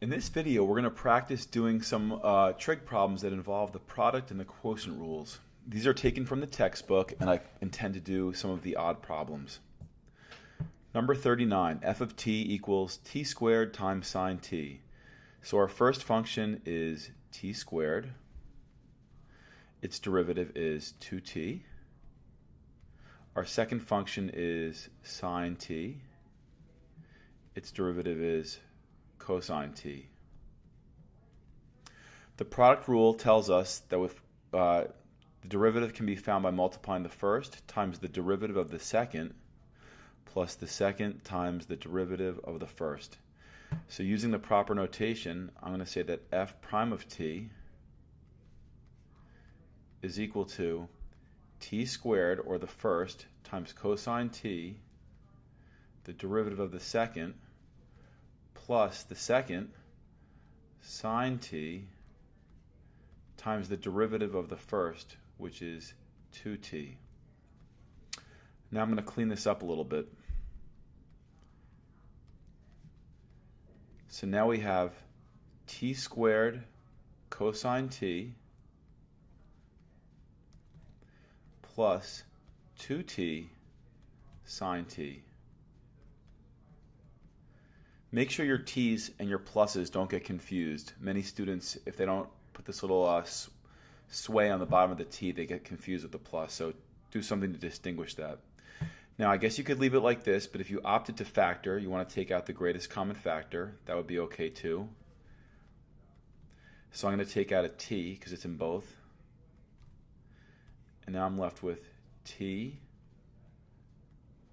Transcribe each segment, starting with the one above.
In this video, we're going to practice doing some trig problems that involve the product and the quotient rules. These are taken from the textbook, and I intend to do some of the odd problems. Number 39, f of t equals t squared times sine t. So our first function is t squared. Its derivative is 2t. Our second function is sine t. Its derivative is cosine t. The product rule tells us that the derivative can be found by multiplying the first times the derivative of the second plus the second times the derivative of the first. So using the proper notation, I'm going to say that f prime of t is equal to t squared, or the first, times cosine t, the derivative of the second, plus the second, sine t, times the derivative of the first, which is 2t. Now I'm going to clean this up a little bit. So now we have t squared cosine t plus 2t sine t. Make sure your t's and your pluses don't get confused. Many students, if they don't put this little sway on the bottom of the t, they get confused with the plus. So do something to distinguish that. Now I guess you could leave it like this, but if you opted to factor, you want to take out the greatest common factor. That would be okay too. So I'm going to take out a t because it's in both. And now I'm left with t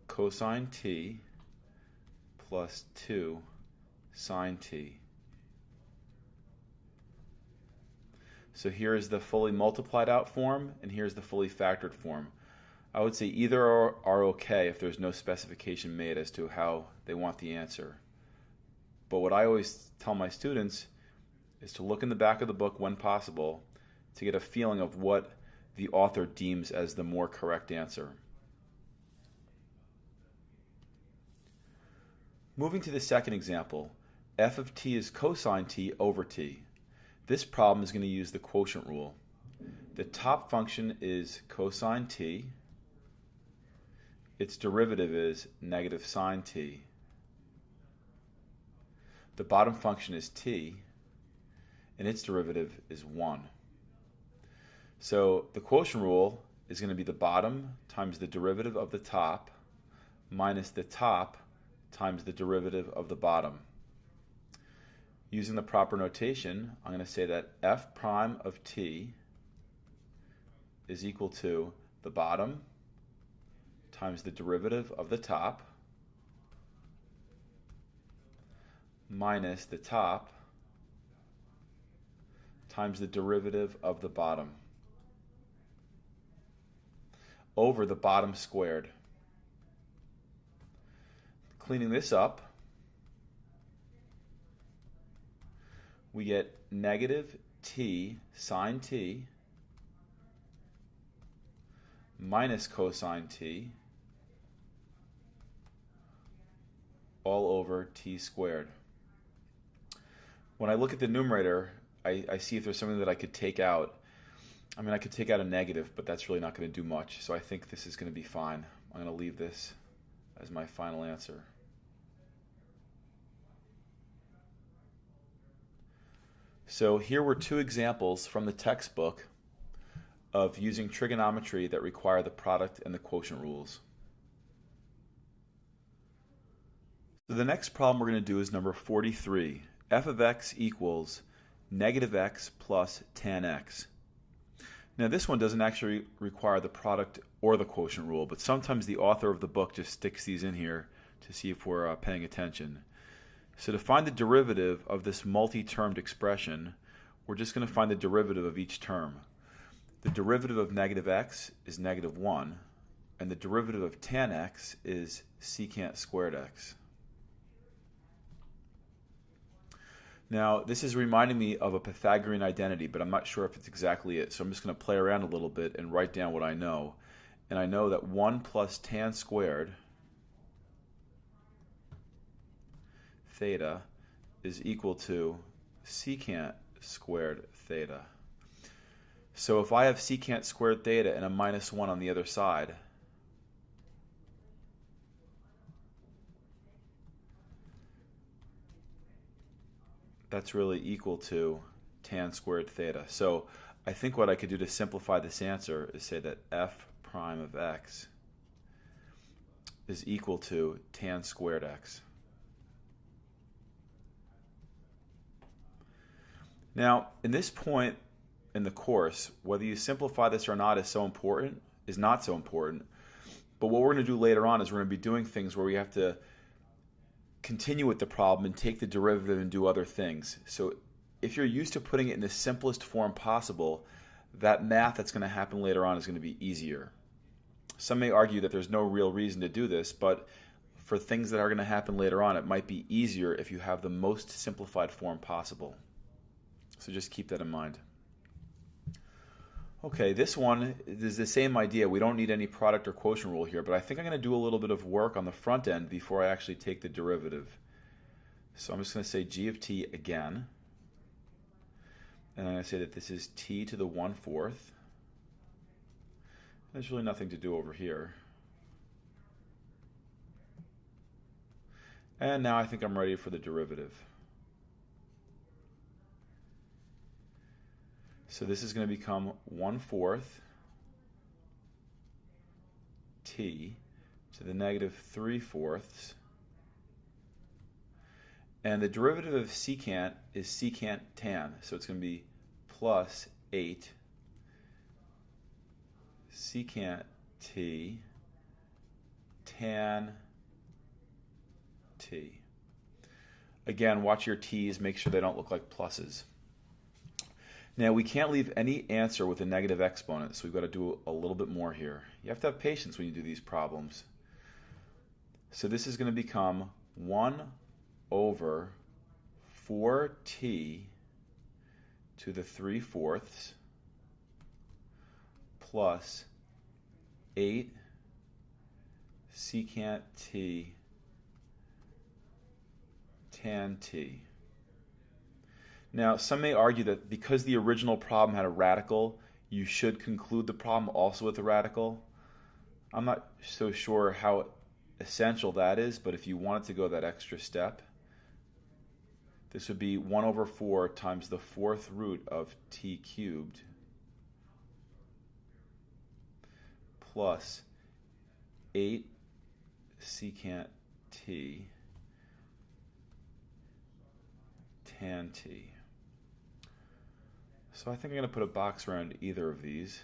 cosine t plus 2 sine t. So here is the fully multiplied out form, and here's the fully factored form. I would say either are okay if there's no specification made as to how they want the answer. But what I always tell my students is to look in the back of the book when possible to get a feeling of what the author deems as the more correct answer. Moving to the second example, f of t is cosine t over t. This problem is going to use the quotient rule. The top function is cosine t. Its derivative is negative sine t. The bottom function is t, and its derivative is 1. So the quotient rule is going to be the bottom times the derivative of the top minus the top times the derivative of the bottom. Using the proper notation, I'm going to say that f prime of t is equal to the bottom times the derivative of the top minus the top times the derivative of the bottom over the bottom squared. Cleaning this up, we get negative t sine t minus cosine t all over t squared. When I look at the numerator, I see if there's something that I could take out. I mean, I could take out a negative, but that's really not going to do much. So I think this is going to be fine. I'm going to leave this as my final answer. So here were two examples from the textbook of using trigonometry that require the product and the quotient rules. So the next problem we're going to do is number 43. f of x equals negative x plus tan x. Now this one doesn't actually require the product or the quotient rule, but sometimes the author of the book just sticks these in here to see if we're paying attention. So to find the derivative of this multi-termed expression, we're just going to find the derivative of each term. The derivative of negative x is negative 1, and the derivative of tan x is secant squared x. Now, this is reminding me of a Pythagorean identity, but I'm not sure if it's exactly it, so I'm just going to play around a little bit and write down what I know. And I know that 1 plus tan squared theta is equal to secant squared theta. So if I have secant squared theta and a minus 1 on the other side, that's really equal to tan squared theta. So I think what I could do to simplify this answer is say that f prime of x is equal to tan squared x. Now, in this point in the course, whether you simplify this or not is not so important. But what we're going to do later on is we're going to be doing things where we have to continue with the problem and take the derivative and do other things. So if you're used to putting it in the simplest form possible, that math that's going to happen later on is going to be easier. Some may argue that there's no real reason to do this, but for things that are going to happen later on, it might be easier if you have the most simplified form possible. So just keep that in mind. Okay, this one is the same idea. We don't need any product or quotient rule here, but I think I'm going to do a little bit of work on the front end before I actually take the derivative. So I'm just going to say g of t again. And I'm going to say that this is t to the 1/4. There's really nothing to do over here. And now I think I'm ready for the derivative. So this is going to become 1/4 t to the negative 3/4. And the derivative of secant is secant tan. So it's going to be plus 8 secant t tan t. Again, watch your t's, make sure they don't look like pluses. Now, we can't leave any answer with a negative exponent, so we've got to do a little bit more here. You have to have patience when you do these problems. So this is going to become 1 over 4t to the 3/4 plus 8 secant t tan t. Now, some may argue that because the original problem had a radical, you should conclude the problem also with a radical. I'm not so sure how essential that is, but if you wanted to go that extra step, this would be 1 over 4 times the 4th root of t cubed plus 8 secant t tan t. So I think I'm going to put a box around either of these.